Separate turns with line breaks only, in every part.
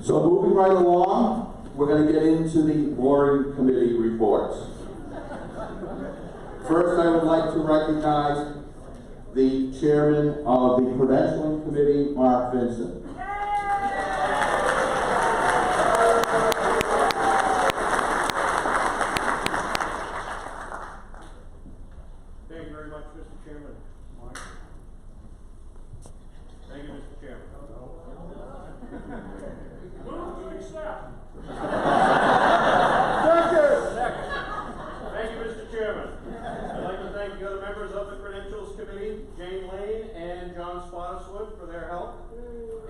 So moving right along, we're going to get into the boring committee reports. First, I would like to recognize the chairman of the Credentialing Committee, Mark Vincent.
Thank you very much, Mr. Chairman. Thank you, Mr. Chairman. Move to accept. Second. Thank you, Mr. Chairman. I'd like to thank the other members of the Credentials Committee, Jane Lane and John Spottiswood, for their help.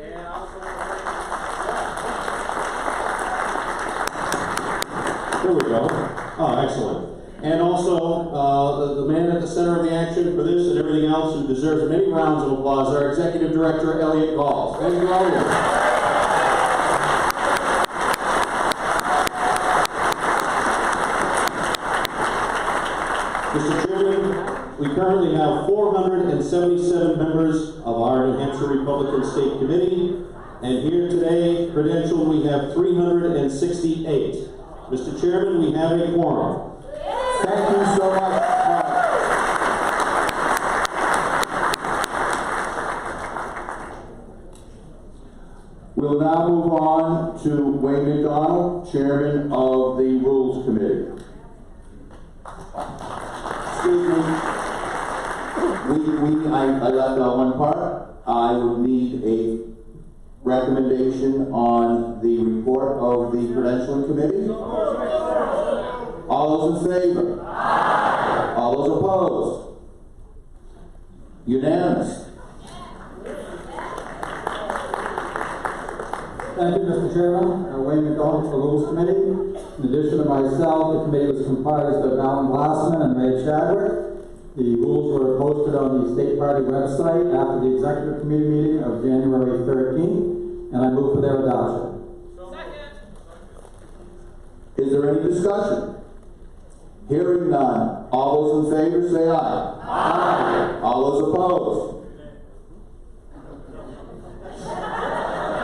And I also want to thank
There we go. Oh, excellent. And also, the man at the center of the action for this and everything else who deserves many rounds of applause, our Executive Director, Elliot Gall. Thank you, Elliot. Mr. Chairman, we currently have 477 members of our New Hampshire Republican State Committee, and here today, credentialed, we have 368. Mr. Chairman, we have a quorum.
Thank you so much, Mark. We'll now move on to Wayne McDonald, Chairman of the Rules Committee. Excuse me. I left out one part. I will need a recommendation on the report of the Credentialing Committee. All those in favor? Aye. All those opposed? Unanimous.
Thank you, Mr. Chairman. Wayne McDonald for the Rules Committee. In addition to myself, the committee was comprised of Alan Glassman and Ray Chadwick. The rules were posted on the State Party website after the Executive Committee meeting of January 13th, and I move for their adoption.
Second.
Is there any discussion? Hearing none. All those in favor say aye. Aye. All those opposed?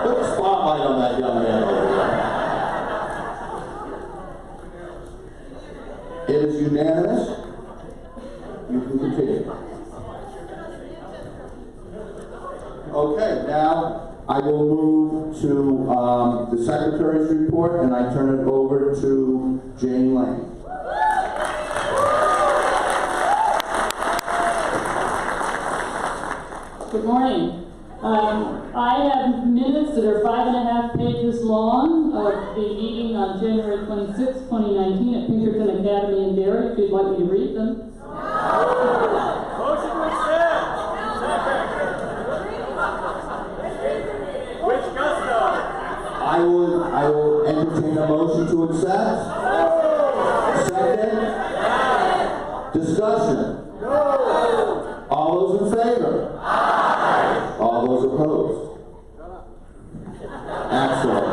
Put the spotlight on that young man over there. It is unanimous. You can continue. Okay, now I will move to the Secretary's report, and I turn it over to Jane Lane.
Good morning. I have minutes that are 5.5 pages long of the meeting on January 26, 2019 at Pinkerton Academy in Derry, if you'd like me to read them.
motion to accept. Which gusto?
I will entertain a motion to accept. Second. Discussion. All those in favor? Aye. All those opposed? Excellent.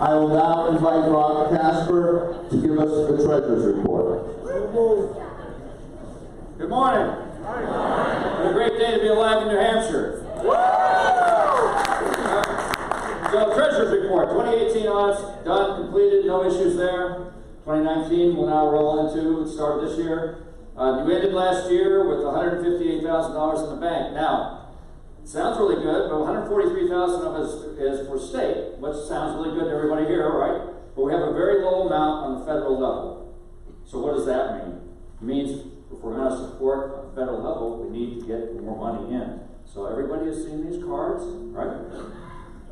I will now invite Rob Casper to give us the treasurer's report.
Good morning. What a great day to be alive in New Hampshire. So, treasurer's report, 2018 audits done, completed, no issues there. 2019 will now roll into the start of this year. You ended last year with $158,000 in the bank. Now, it sounds really good, but $143,000 of it is for state, which sounds really good to everybody here, right? But we have a very low amount on the federal level. So what does that mean? It means if we're going to support at the federal level, we need to get more money in. So everybody has seen these cards, right?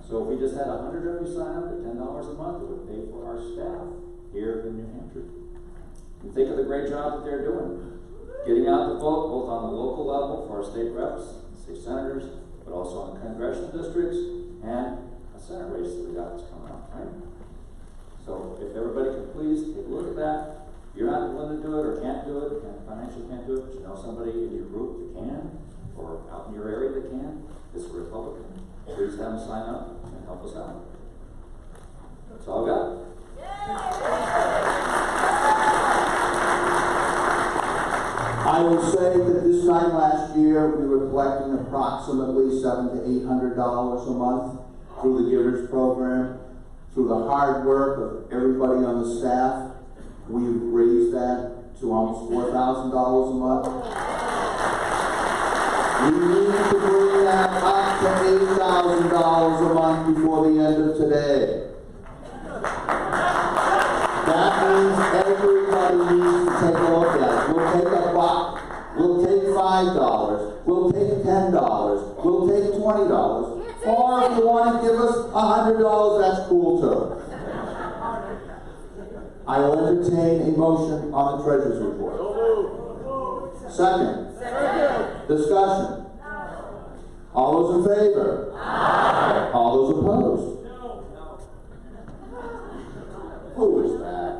So if we just had 100 of you sign up at $10 a month, it would pay for our staff here in New Hampshire. And think of the great job that they're doing. Getting out the vote, both on the local level for our state reps, state senators, but also in congressional districts, and a Senate race that we got that's coming up, right? So if everybody could please take a look at that. If you're not willing to do it or can't do it, and financially can't do it, but you know somebody in your group that can, or out in your area that can, it's a Republican. Please have them sign up and help us out. That's all I got.
I will say that this time last year, we were collecting approximately $700 to $800 a month through the Givers Program. Through the hard work of everybody on the staff, we've raised that to almost $4,000 a month. We need to bring that up to $8,000 a month before the end of today. That means everybody needs to take a look at it. We'll take $1, we'll take $5, we'll take $10, we'll take $20. Or if you want to give us $100, that's cool too. I will entertain a motion on the treasurer's report. Second. Discussion. All those in favor? Aye. All those opposed? No. Who is that?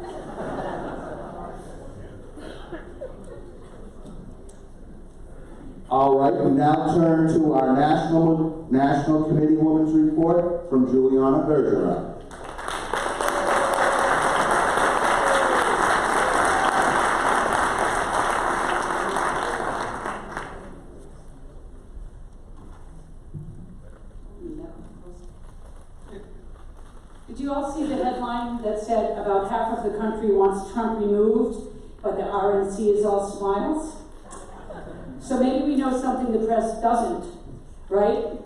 All right, we now turn to our National Committee Women's Report from Juliana Bergeron.
Did you all see the headline that said about half of the country wants Trump removed, but the RNC is all smiles? So maybe we know something the press doesn't, right?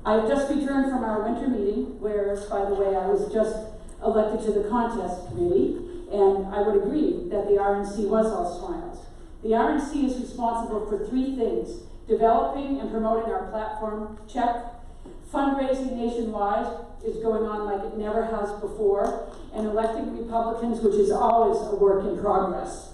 I've just returned from our winter meeting, where, by the way, I was just elected to the contest committee, and I would agree that the RNC was all smiles. The RNC is responsible for 3 things: developing and promoting our platform, check; fundraising nationwide is going on like it never has before; and electing Republicans, which is always a work in progress.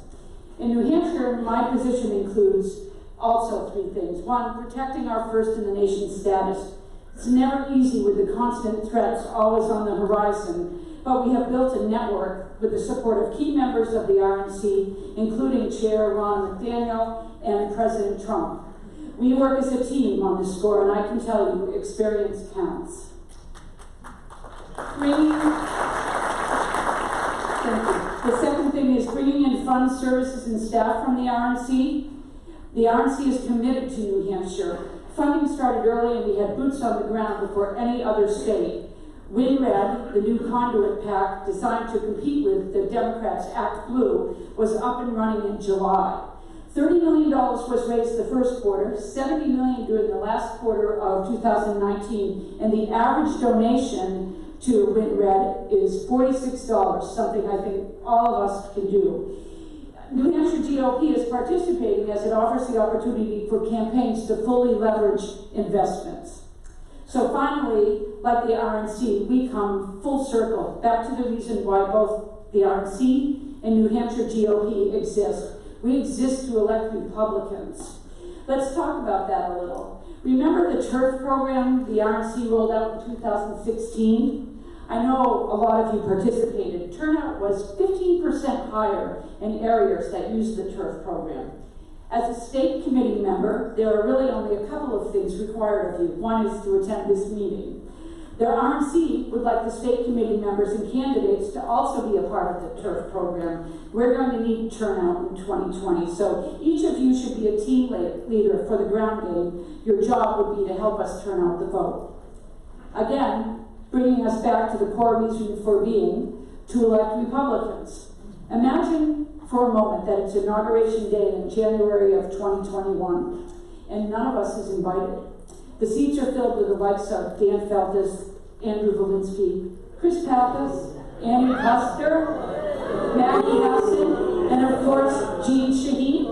In New Hampshire, my position includes also 3 things. 1, protecting our first in the nation status. It's never easy with the constant threats always on the horizon, but we have built a network with the support of key members of the RNC, including Chair Ron McDaniel and President Trump. We work as a team on this score, and I can tell you, experience counts. The second thing is bringing in fund services and staff from the RNC. The RNC is committed to New Hampshire. Funding started early, and we had boots on the ground before any other state. WinRed, the new conduit PAC designed to compete with the Democrats' Act Blue, was up and running in July. $30 million was raised the first quarter, $70 million during the last quarter of 2019, and the average donation to WinRed is $46, something I think all of us can do. New Hampshire GOP is participating as it offers the opportunity for campaigns to fully leverage investments. So finally, like the RNC, we come full circle back to the reason why both the RNC and New Hampshire GOP exist. We exist to elect Republicans. Let's talk about that a little. Remember the turf program the RNC rolled out in 2016? I know a lot of you participated. Turnout was 15% higher in areas that used the turf program. As a state committee member, there are really only a couple of things required of you. One is to attend this meeting. The RNC would like the state committee members and candidates to also be a part of the turf program. We're going to need turnout in 2020, so each of you should be a team leader for the ground game. Your job would be to help us turn out the vote. Again, bringing us back to the core reason for being, to elect Republicans. Imagine for a moment that it's Inauguration Day in January of 2021, and none of us is invited. The seats are filled with the likes of Dan Feltus, Andrew Volinsky, Chris Pappas, Annie Custer, Maggie Hassan, and of course, Jean Shaheen.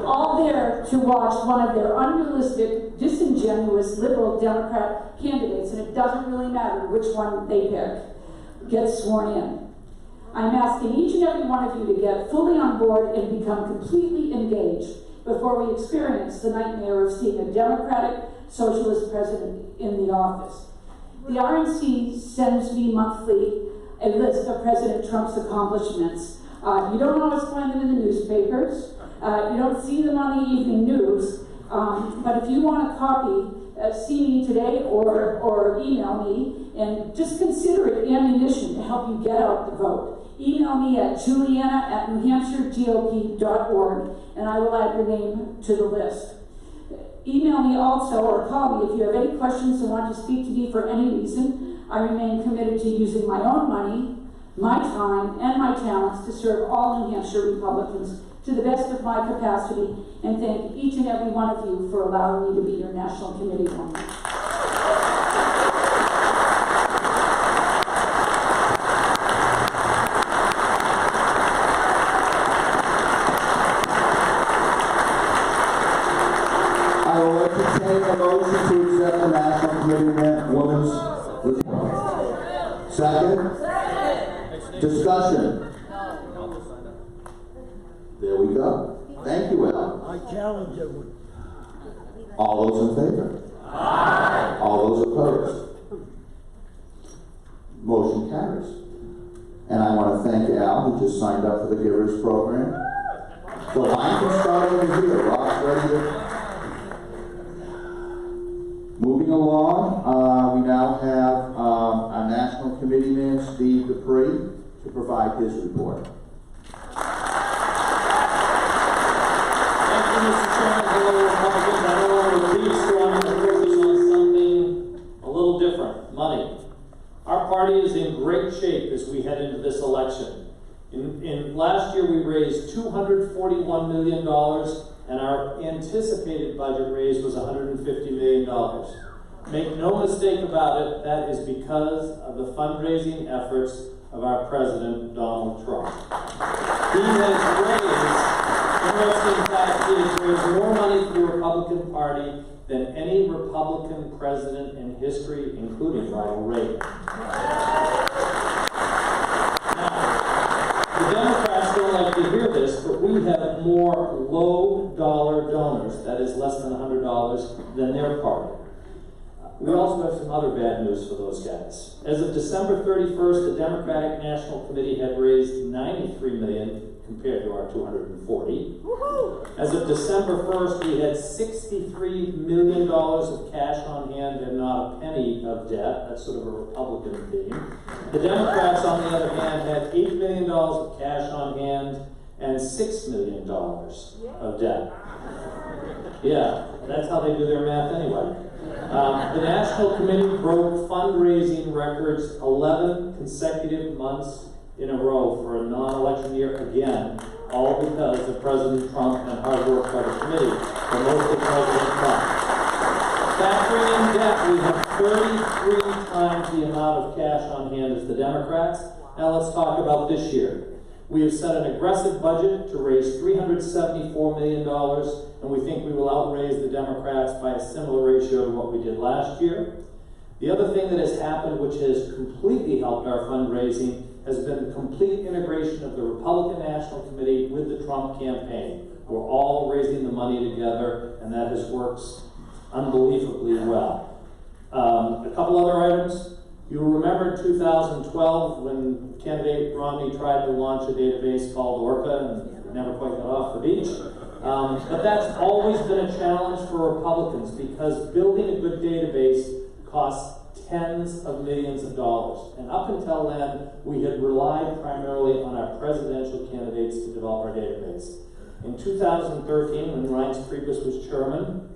All there to watch one of their unrealistic, disingenuous, liberal Democrat candidates, and it doesn't really matter which one they pick, get sworn in. I'm asking each and every one of you to get fully on board and become completely engaged before we experience the nightmare of seeing a Democratic socialist president in the office. The RNC sends me monthly a list of President Trump's accomplishments. You don't always find them in the newspapers. You don't see them on the evening news. But if you want a copy, see me today or email me, and just consider it ammunition to help you get out the vote. Email me at juliana@newhampshiregop.org, and I will add your name to the list. Email me also or call me if you have any questions and want to speak to me for any reason. I remain committed to using my own money, my time, and my talents to serve all New Hampshire Republicans to the best of my capacity, and thank each and every one of you for allowing me to be your National Committee woman.
I will entertain a motion to accept the National Committee Woman's report. Second? Discussion? There we go. Thank you, Al.
I challenge everyone.
All those in favor? Aye. All those opposed? Motion carries. And I want to thank Al, who just signed up for the Givers Program. So I can start over here. Rob's ready to... Moving along, we now have our National Committeeman, Steve Dupree, to provide his report.
Thank you, Mr. Chairman. Hello, Republicans. I know we're pleased to focus on something a little different, money. Our party is in great shape as we head into this election. In last year, we raised $241 million, and our anticipated budget raise was $150 million. Make no mistake about it, that is because of the fundraising efforts of our President, Donald Trump. He has raised more money for the Republican Party than any Republican president in history, including Ronald Reagan. The Democrats don't like to hear this, but we have more low-dollar donors, that is less than $100, than their party. We also have some other bad news for those guys. As of December 31st, the Democratic National Committee had raised $93 million compared to our $240. As of December 1st, we had $63 million of cash on hand and not a penny of debt. That's sort of a Republican theme. The Democrats, on the other hand, had $8 million of cash on hand and $6 million of debt. Yeah, that's how they do their math anyway. The National Committee broke fundraising records 11 consecutive months in a row for a non-election year again, all because of President Trump and hard work by the committee, but mostly President Trump. Factoring in debt, we have 33 times the amount of cash on hand as the Democrats. Now let's talk about this year. We have set an aggressive budget to raise $374 million, and we think we will outraise the Democrats by a similar ratio to what we did last year. The other thing that has happened, which has completely helped our fundraising, has been the complete integration of the Republican National Committee with the Trump campaign. We're all raising the money together, and that has worked unbelievably well. A couple other items. You remember in 2012 when candidate Romney tried to launch a database called Orca and never quite got off the beach. But that's always been a challenge for Republicans because building a good database costs tens of millions of dollars. And up until then, we had relied primarily on our presidential candidates to develop our database. In 2013, when Reince Priebus was chairman,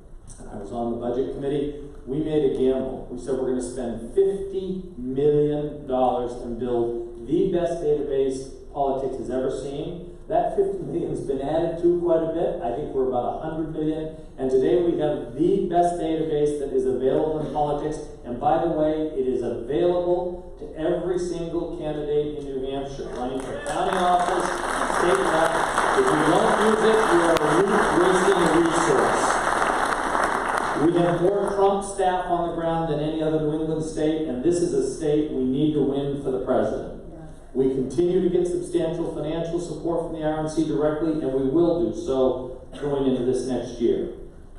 I was on the budget committee, we made a gamble. We said we're going to spend $50 million and build the best database politics has ever seen. That $50 million has been added to quite a bit. I think we're about $100 million. And today we have the best database that is available in politics. And by the way, it is available to every single candidate in New Hampshire, running for county office, state rep. If you don't use it, you are wasting a resource. We have more Trump staff on the ground than any other New England state, and this is a state we need to win for the president. We continue to get substantial financial support from the RNC directly, and we will do so going into this next year.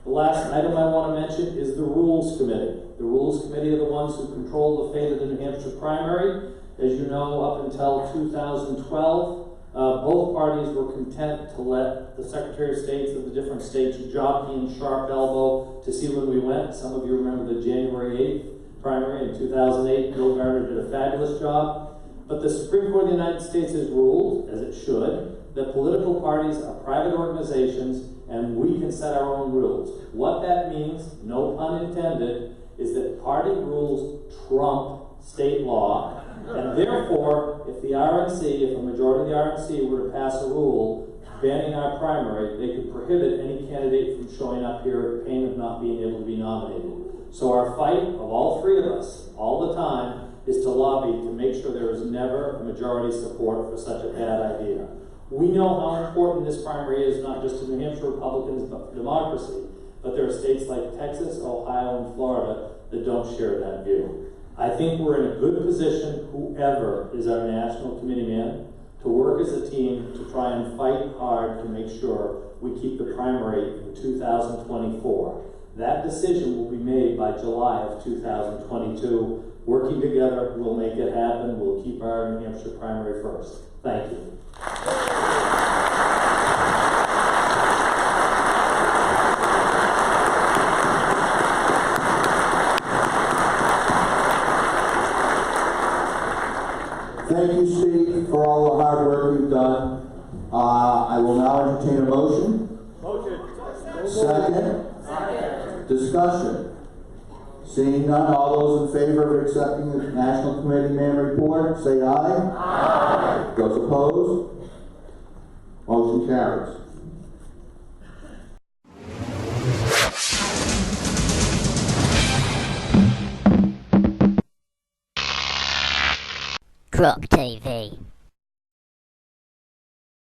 The last item I want to mention is the Rules Committee. The Rules Committee are the ones who control the fate of the New Hampshire primary. As you know, up until 2012, both parties were content to let the Secretary of States of the different states jockey and sharp elbow to see when we went. Some of you remember the January 8th primary in 2008. Bill Gardner did a fabulous job. But the Supreme Court of the United States has ruled, as it should, that political parties are private organizations and we can set our own rules. What that means, no pun intended, is that party rules trump state law, and therefore, if the RNC, if a majority of the RNC were to pass a rule banning our primary, they could prohibit any candidate from showing up here at pain of not being able to be nominated. So our fight of all three of us, all the time, is to lobby to make sure there is never a majority support for such a bad idea. We know how important this primary is, not just to New Hampshire Republicans, but for democracy. But there are states like Texas, Ohio, and Florida that don't share that view. I think we're in a good position, whoever is our national committee man, to work as a team to try and fight hard to make sure we keep the primary in 2024. That decision will be made by July of 2022. Working together, we'll make it happen. We'll keep our New Hampshire primary first. Thank you.
Thank you, Steve, for all the hard work you've done. I will now entertain a motion.
Motion.
Second. Discussion. Seeing none, all those in favor of accepting the National Committee Man report, say aye. Aye. Those opposed? Motion carries.
GOP TV.